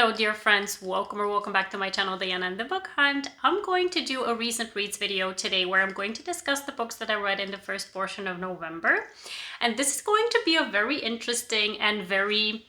Hello dear friends, welcome back to my channel, Diana and the Book Hunt. I'm going to do a recent reads video today where I'm going to discuss the books that I read in the first portion of November. And this is going to be a very interesting and very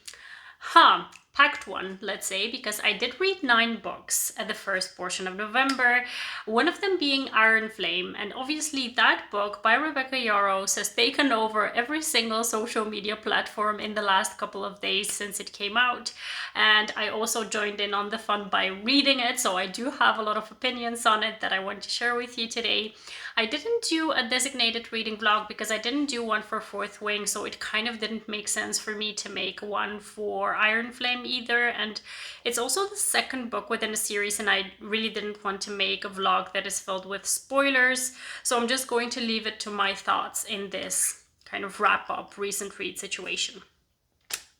packed one, let's say, because I did read 9 books at the first portion of November, one of them being Ironflame, and obviously that book by Rebecca Yarros has taken over every single social media platform in the last couple of days since it came out, and I also joined in on the fun by reading it, so I do have a lot of opinions on it that I want to share with you today. I didn't do a designated reading vlog because I didn't do one for Fourth Wing, so it kind of didn't make sense for me to make one for Ironflame either, and it's also the second book within a series and I really didn't want to make a vlog that is filled with spoilers, so I'm just going to leave it to my thoughts in this kind of wrap-up recent read situation.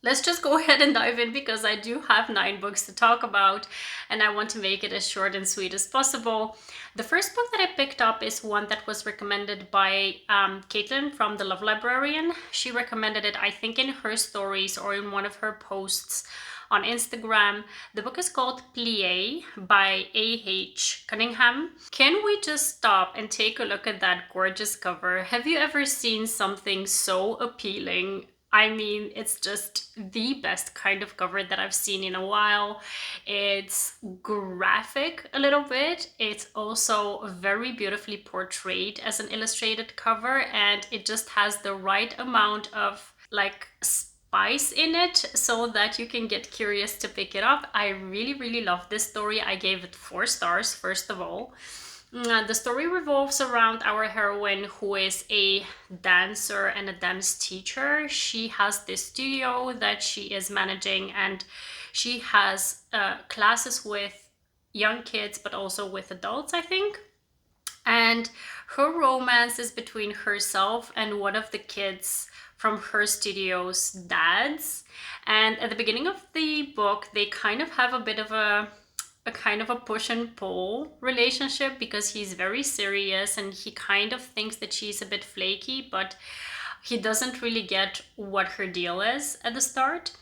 Let's just go ahead and dive in because I do have 9 books to talk about and I want to make it as short and sweet as possible. The first book that I picked up is one that was recommended by Caitlin from The Love Librarian. She recommended it, I think, in her stories or in one of her posts on Instagram. The book is called Plie by A.H. Cunningham. Can we just stop and take a look at that gorgeous cover? Have you ever seen something so appealing? I mean, it's just the best kind of cover that I've seen in a while. It's graphic a little bit. It's also very beautifully portrayed as an illustrated cover, and it just has the right amount of like spice in it so that you can get curious to pick it up. I really love this story. I gave it 4 stars, first of all. The story revolves around our heroine, who is a dancer and a dance teacher. She has this studio that she is managing, and she has classes with young kids but also with adults, I think. And her romance is between herself and one of the kids from her studio's dads. And at the beginning of the book, they kind of have a bit of a kind of a push and pull relationship because he's very serious and he kind of thinks that she's a bit flaky, but he doesn't really get what her deal is at the start.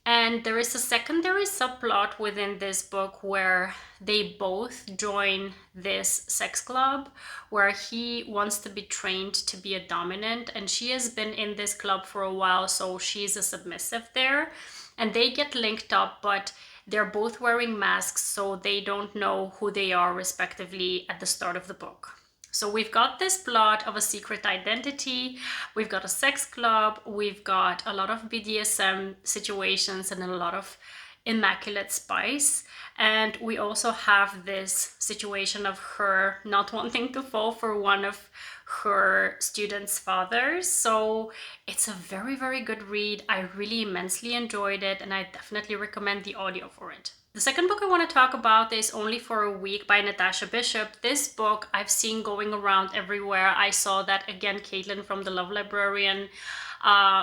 And there is a secondary subplot within this book where they both join this sex club where he wants to be trained to be a dominant, and she has been in this club for a while, so she's a submissive there, and they get linked up, but they're both wearing masks, so they don't know who they are respectively at the start of the book. So we've got this plot of a secret identity, we've got a sex club, we've got a lot of BDSM situations and a lot of immaculate spice. And we also have this situation of her not wanting to fall for one of her students' fathers. So it's a very good read. I really immensely enjoyed it and I definitely recommend the audio for it. The second book I want to talk about is Only for a Week by Natasha Bishop. This book I've seen going around everywhere. I saw that again, Caitlin from The Love Librarian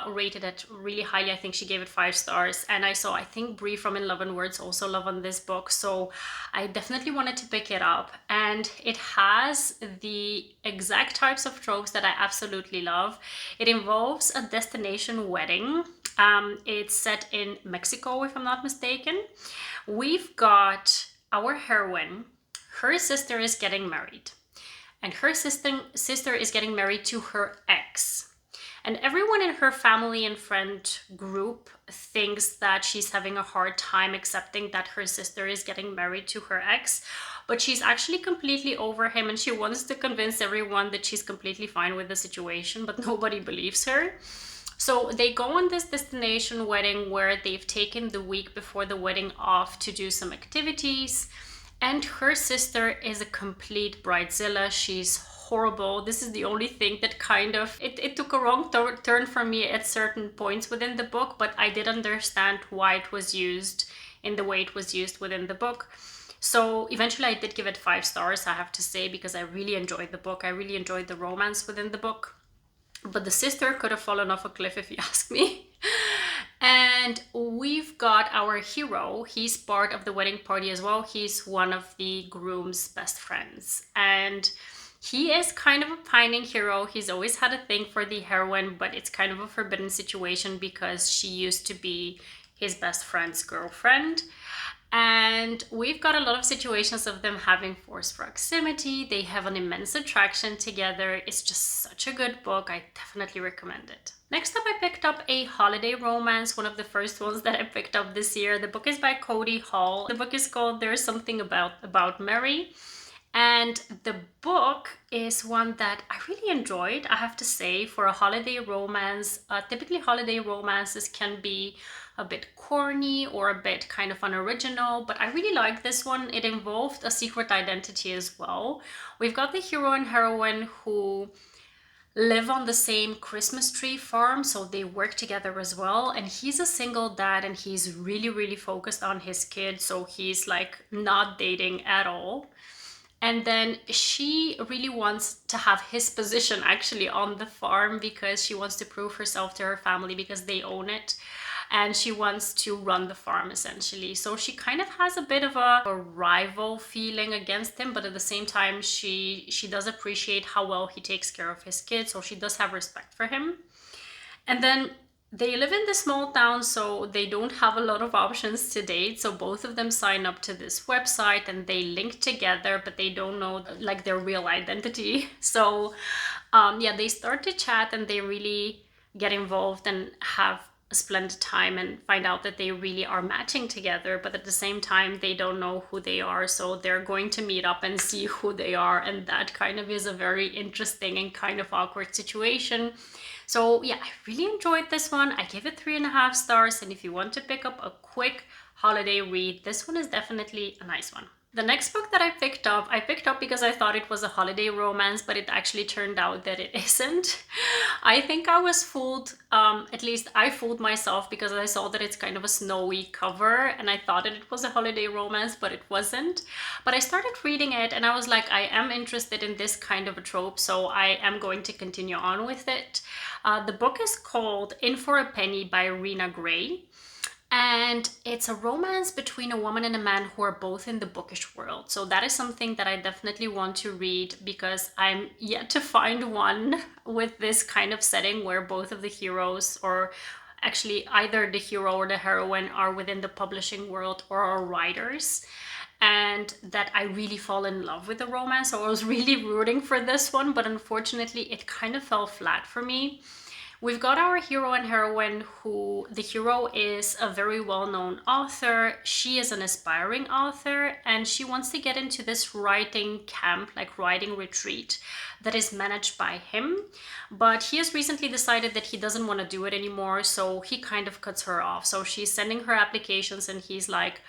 rated it really highly. I think she gave it 5 stars. And I saw, I think, Bree from In Love and Words also love on this book. So I definitely wanted to pick it up. And it has the exact types of tropes that I absolutely love. It involves a destination wedding. It's set in Mexico, if I'm not mistaken. We've got our heroine. Her sister is getting married. And her sister is getting married to her ex. And everyone in her family and friend group thinks that she's having a hard time accepting that her sister is getting married to her ex, but she's actually completely over him and she wants to convince everyone that she's completely fine with the situation, but nobody believes her. So they go on this destination wedding where they've taken the week before the wedding off to do some activities, and her sister is a complete bridezilla. She's horrible. This is the only thing that kind of it took a wrong turn for me at certain points within the book, but I did understand why it was used in the way it was used within the book. So eventually I did give it 5 stars, I have to say, because I really enjoyed the book. I really enjoyed the romance within the book, but the sister could have fallen off a cliff if you ask me. And we've got our hero. He's part of the wedding party as well. He's one of the groom's best friends, and he is kind of a pining hero. He's always had a thing for the heroine, but it's kind of a forbidden situation because she used to be his best friend's girlfriend. And we've got a lot of situations of them having forced proximity. They have an immense attraction together. It's just such a good book. I definitely recommend it. Next up, I picked up a holiday romance, one of the first ones that I picked up this year. The book is by Codi Hall. The book is called There's Something About Mary. And the book is one that I really enjoyed, I have to say, for a holiday romance. Typically, holiday romances can be a bit corny or a bit kind of unoriginal, but I really like this one. It involved a secret identity as well. We've got the hero and heroine who live on the same Christmas tree farm, so they work together as well. And he's a single dad and he's really focused on his kid, so he's like not dating at all. And then she really wants to have his position actually on the farm because she wants to prove herself to her family because they own it. And she wants to run the farm essentially. So she kind of has a bit of a rival feeling against him, but at the same time, she does appreciate how well he takes care of his kids. So she does have respect for him. And then they live in this small town, so they don't have a lot of options to date. So both of them sign up to this website and they link together, but they don't know like their real identity. So yeah, they start to chat and they really get involved and have a splendid time and find out that they really are matching together, but at the same time they don't know who they are, so they're going to meet up and see who they are, and that kind of is a very interesting and kind of awkward situation. So yeah, I really enjoyed this one. I gave it 3.5 stars, and if you want to pick up a quick holiday read, this one is definitely a nice one. The next book that I picked up because I thought it was a holiday romance, but it actually turned out that it isn't. I think I was fooled, at least I fooled myself, because I saw that it's kind of a snowy cover and I thought that it was a holiday romance, but it wasn't. But I started reading it and I was like, I am interested in this kind of a trope, so I am going to continue on with it. The book is called In for a Penny by Rina Gray. And it's a romance between a woman and a man who are both in the bookish world. So that is something that I definitely want to read because I'm yet to find one with this kind of setting where both of the heroes, or actually either the hero or the heroine, are within the publishing world or are writers. And that I really fall in love with the romance. So I was really rooting for this one, but unfortunately it kind of fell flat for me. We've got our hero and heroine who, the hero is a very well-known author. She is an aspiring author and she wants to get into this writing camp, like writing retreat, that is managed by him. But he has recently decided that he doesn't want to do it anymore, so he kind of cuts her off. So she's sending her applications and he's like,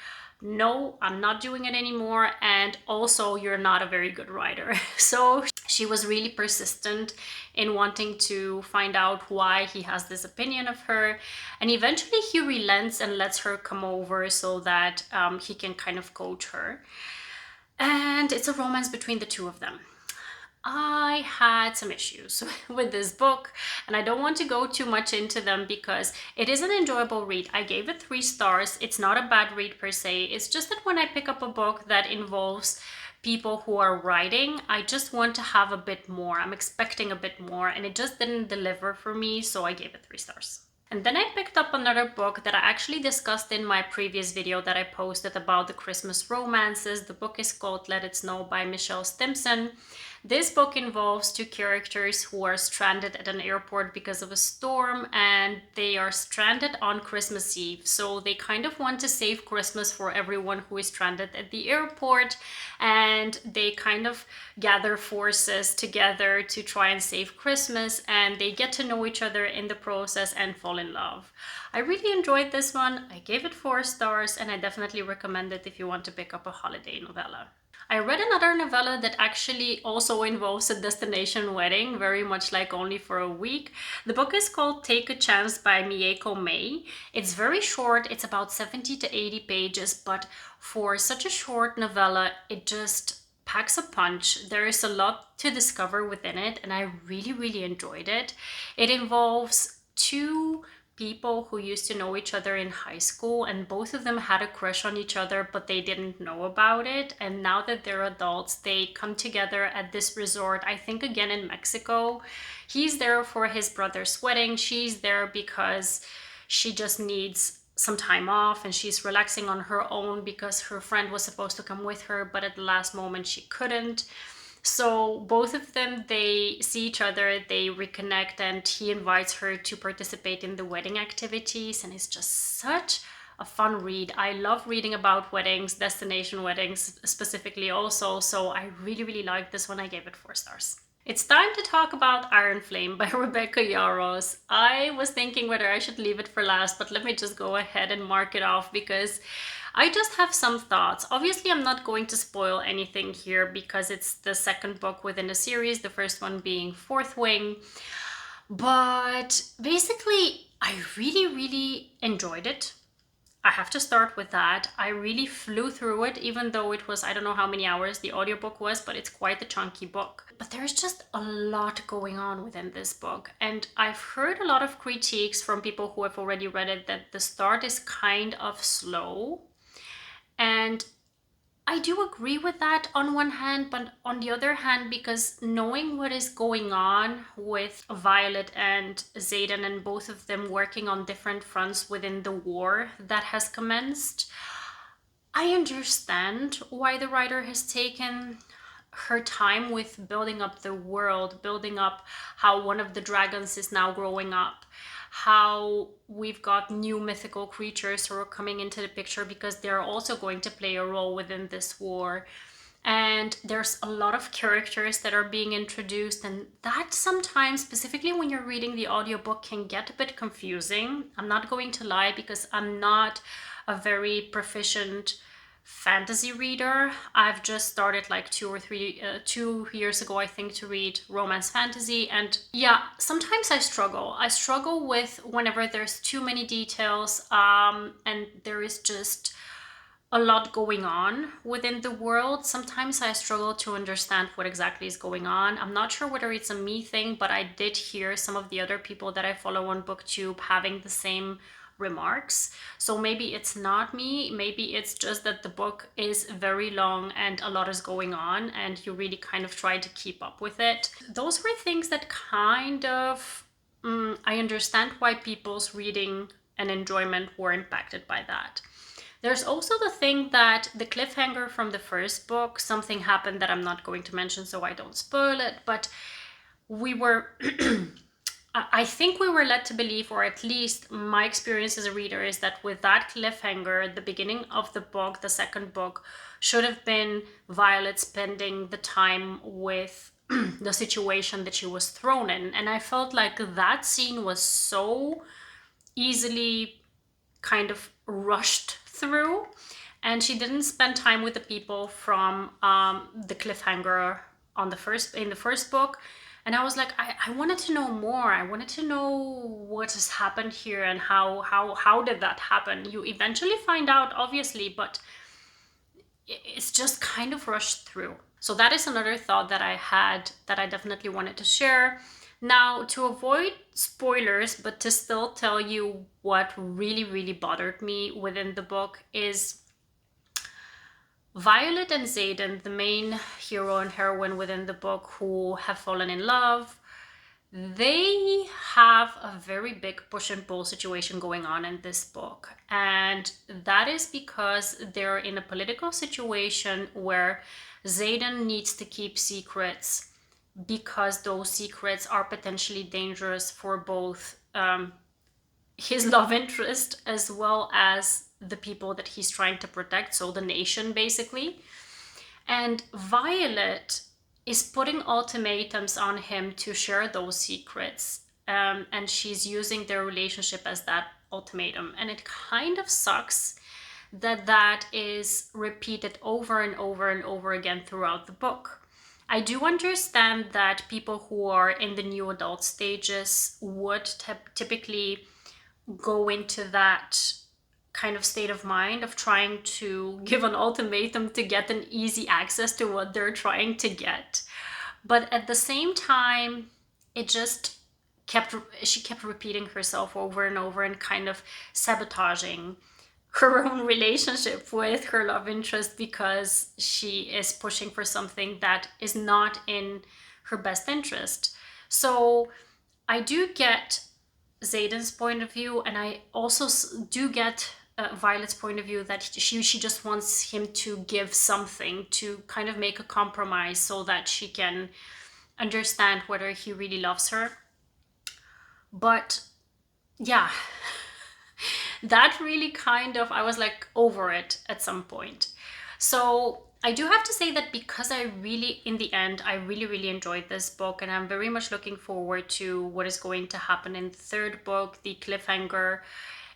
no, I'm not doing it anymore, and also you're not a very good writer. So she was really persistent in wanting to find out why he has this opinion of her, and eventually he relents and lets her come over so that he can kind of coach her. And it's a romance between the two of them. I had some issues with this book and I don't want to go too much into them because it is an enjoyable read. I gave it 3 stars. It's not a bad read per se. It's just that when I pick up a book that involves people who are writing, I just want to have a bit more. I'm expecting a bit more and it just didn't deliver for me, so I gave it 3 stars. And then I picked up another book that I actually discussed in my previous video that I posted about the Christmas romances. The book is called Let It Snow by Michelle Stimpson. This book involves 2 characters who are stranded at an airport because of a storm, and they are stranded on Christmas Eve. So they kind of want to save Christmas for everyone who is stranded at the airport, and they kind of gather forces together to try and save Christmas, and they get to know each other in the process and fall in love. I really enjoyed this one. I gave it 4 stars, and I definitely recommend it if you want to pick up a holiday novella. I read another novella that actually also involves a destination wedding, very much like Only for a Week. The book is called Take a Chance by Miyeko May. It's very short, it's about 70 to 80 pages, but for such a short novella, it just packs a punch. There is a lot to discover within it, and I really enjoyed it. It involves 2 people who used to know each other in high school, and both of them had a crush on each other, but they didn't know about it. And now that they're adults, they come together at this resort, I think again in Mexico. He's there for his brother's wedding. She's there because she just needs some time off and she's relaxing on her own because her friend was supposed to come with her, but at the last moment she couldn't. So both of them, they see each other, they reconnect, and he invites her to participate in the wedding activities, and it's just such a fun read. I love reading about weddings, destination weddings specifically also, so I really like this one. I gave it 4 stars. It's time to talk about Ironflame by Rebecca Yarros. I was thinking whether I should leave it for last, but let me just go ahead and mark it off because I just have some thoughts. Obviously, I'm not going to spoil anything here because it's the second book within the series, the first one being Fourth Wing. But basically, I really enjoyed it. I have to start with that. I really flew through it, even though it was, I don't know how many hours the audiobook was, but it's quite a chunky book. But there's just a lot going on within this book. And I've heard a lot of critiques from people who have already read it that the start is kind of slow. And I do agree with that on one hand, but on the other hand, because knowing what is going on with Violet and Xaden and both of them working on different fronts within the war that has commenced, I understand why the writer has taken her time with building up the world, building up how one of the dragons is now growing up, how we've got new mythical creatures who are coming into the picture because they're also going to play a role within this war. And there's a lot of characters that are being introduced, and that sometimes, specifically when you're reading the audiobook, can get a bit confusing. I'm not going to lie, because I'm not a very proficient fantasy reader. I've just started like 2 years ago, I think, to read romance fantasy, and yeah, sometimes I struggle with whenever there's too many details and there is just a lot going on within the world. Sometimes I struggle to understand what exactly is going on. I'm not sure whether it's a me thing, but I did hear some of the other people that I follow on BookTube having the same remarks. So maybe it's not me, maybe it's just that the book is very long and a lot is going on and you really kind of try to keep up with it. Those were things that kind of, I understand why people's reading and enjoyment were impacted by that. There's also the thing that the cliffhanger from the first book, something happened that I'm not going to mention so I don't spoil it, but we were I think we were led to believe, or at least my experience as a reader is that with that cliffhanger, the beginning of the book, the second book, should have been Violet spending the time with the situation that she was thrown in. And I felt like that scene was so easily kind of rushed through, and she didn't spend time with the people from the cliffhanger in the first book. And I was like, I wanted to know more. I wanted to know what has happened here and how did that happen. You eventually find out, obviously, but it's just kind of rushed through. So that is another thought that I had that I definitely wanted to share. Now, to avoid spoilers, but to still tell you what really bothered me within the book is Violet and Xaden, the main hero and heroine within the book, who have fallen in love, they have a very big push and pull situation going on in this book. And that is because they're in a political situation where Xaden needs to keep secrets because those secrets are potentially dangerous for both his love interest as well as the people that he's trying to protect, so the nation basically. And Violet is putting ultimatums on him to share those secrets, and she's using their relationship as that ultimatum. And it kind of sucks that that is repeated over and over again throughout the book. I do understand that people who are in the new adult stages would typically go into that kind of state of mind of trying to give an ultimatum to get an easy access to what they're trying to get. But at the same time, she kept repeating herself over and over and kind of sabotaging her own relationship with her love interest because she is pushing for something that is not in her best interest. So I do get Xaden's point of view, and I also do get Violet's point of view, that she just wants him to give something, to kind of make a compromise so that she can understand whether he really loves her. But yeah, that really kind of, I was like over it at some point. So I do have to say that because I really, in the end, I really enjoyed this book, and I'm very much looking forward to what is going to happen in the third book. The cliffhanger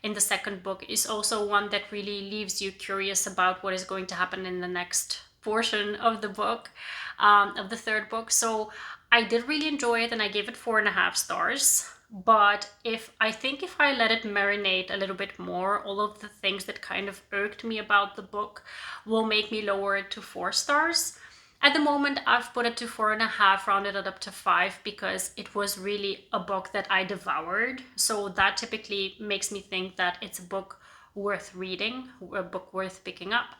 in the second book is also one that really leaves you curious about what is going to happen in the next portion of the book, of the third book. So I did really enjoy it, and I gave it 4.5 stars. But if I let it marinate a little bit more, all of the things that kind of irked me about the book will make me lower it to 4 stars. At the moment, I've put it to 4.5, rounded it up to 5, because it was really a book that I devoured. So that typically makes me think that it's a book worth reading, a book worth picking up.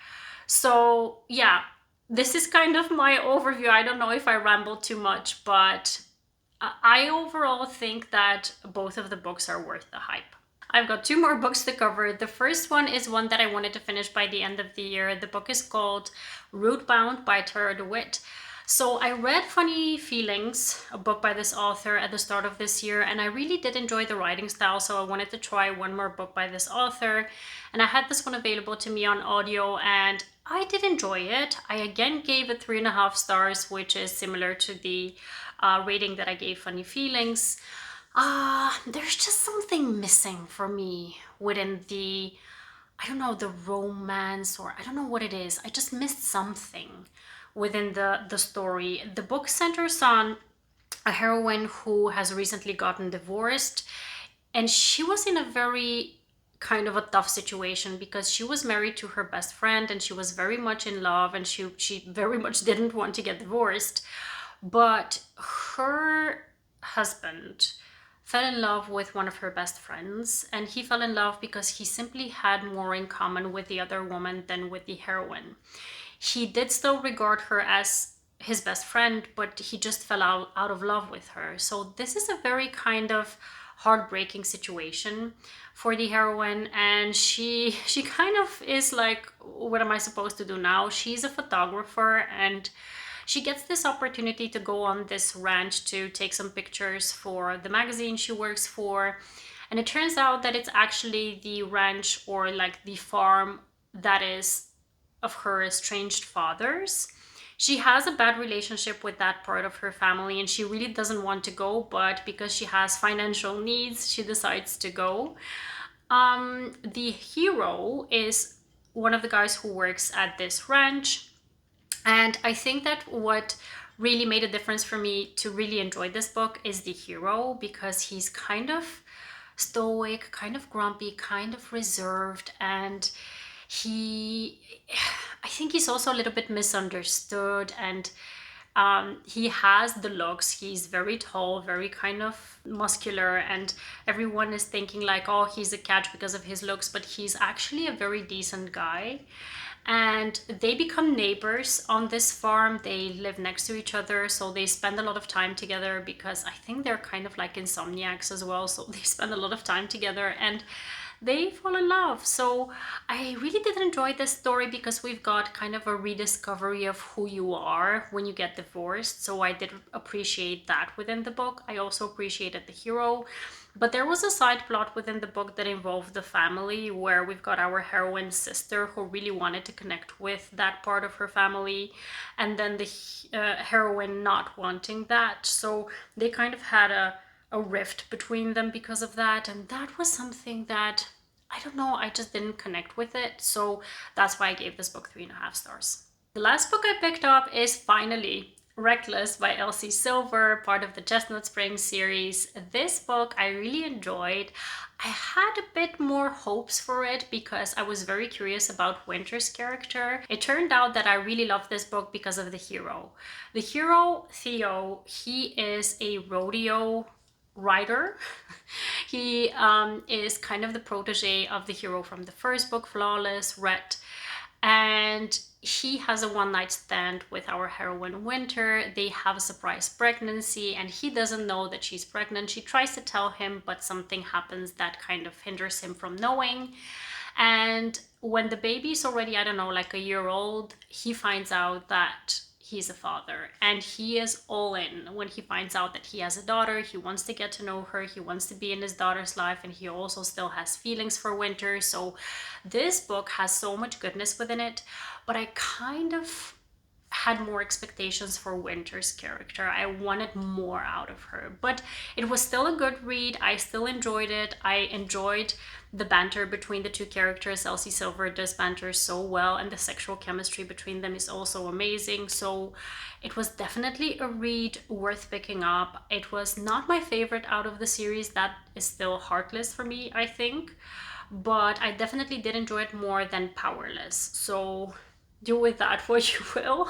So yeah, this is kind of my overview. I don't know if I rambled too much, but I overall think that both of the books are worth the hype. I've got 2 more books to cover. The first one is one that I wanted to finish by the end of the year. The book is called Rootbound by Tarah Dewitt. So I read Funny Feelings, a book by this author, at the start of this year, and I really did enjoy the writing style, so I wanted to try one more book by this author. And I had this one available to me on audio, and I did enjoy it. I again gave it 3.5 stars, which is similar to the rating that I gave Funny Feelings. There's just something missing for me within the, I don't know, the romance, or I don't know what it is. I just missed something within the story. The book centers on a heroine who has recently gotten divorced, and she was in a very kind of a tough situation because she was married to her best friend, and she was very much in love, and she very much didn't want to get divorced. But her husband fell in love with one of her best friends, and he fell in love because he simply had more in common with the other woman than with the heroine. He did still regard her as his best friend, but he just fell out of love with her. So this is a very kind of heartbreaking situation for the heroine, and she kind of is like, what am I supposed to do now? She's a photographer, and she gets this opportunity to go on this ranch to take some pictures for the magazine she works for. And it turns out that it's actually the ranch, or like the farm, that is of her estranged father's. She has a bad relationship with that part of her family, and she really doesn't want to go, but because she has financial needs, she decides to go. The hero is one of the guys who works at this ranch. And I think that what really made a difference for me to really enjoy this book is the hero, because he's kind of stoic, kind of grumpy, kind of reserved, and I think he's also a little bit misunderstood, and he has the looks. He's very tall, very kind of muscular, and everyone is thinking like, oh, he's a catch because of his looks, but he's actually a very decent guy. And they become neighbors on this farm. They live next to each other, so they spend a lot of time together, because I think they're kind of like insomniacs as well, so they spend a lot of time together, and they fall in love. So I really did enjoy this story, because we've got kind of a rediscovery of who you are when you get divorced. So I did appreciate that within the book. I also appreciated the hero. But there was a side plot within the book that involved the family, where we've got our heroine's sister who really wanted to connect with that part of her family, and then the heroine not wanting that. So they kind of had a rift between them because of that, and that was something that, I don't know, I just didn't connect with it. So that's why I gave this book 3.5 stars. The last book I picked up is finally Reckless by Elsie Silver, part of the Chestnut Springs series. This book I really enjoyed. I had a bit more hopes for it because I was very curious about Winter's character. It turned out that I really loved this book because of the hero. The hero, Theo, he is a rodeo rider. He is kind of the protege of the hero from the first book, Flawless, Red. And and he has a one-night stand with our heroine Winter. They have a surprise pregnancy and he doesn't know that she's pregnant. She tries to tell him, but something happens that kind of hinders him from knowing. And when the baby's already, I don't know, like a year old, he finds out that he's a father, and he is all in. When he finds out that he has a daughter, he wants to get to know her, he wants to be in his daughter's life, and he also still has feelings for Winter. So this book has so much goodness within it, but I kind of had more expectations for Winter's character. I wanted more out of her, but it was still a good read. I still enjoyed it. I enjoyed the banter between the two characters. Elsie Silver does banter so well, and the sexual chemistry between them is also amazing. So it was definitely a read worth picking up. It was not my favorite out of the series. That is still Heartless for me, I think, but I definitely did enjoy it more than Powerless. So do with that what you will.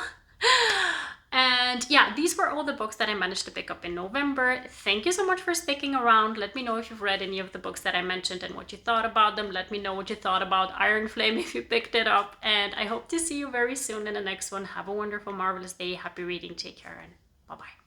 And yeah, these were all the books that I managed to pick up in November. Thank you so much for sticking around. Let me know if you've read any of the books that I mentioned and what you thought about them. Let me know what you thought about Ironflame if you picked it up. And I hope to see you very soon in the next one. Have a wonderful, marvelous day. Happy reading. Take care and bye-bye.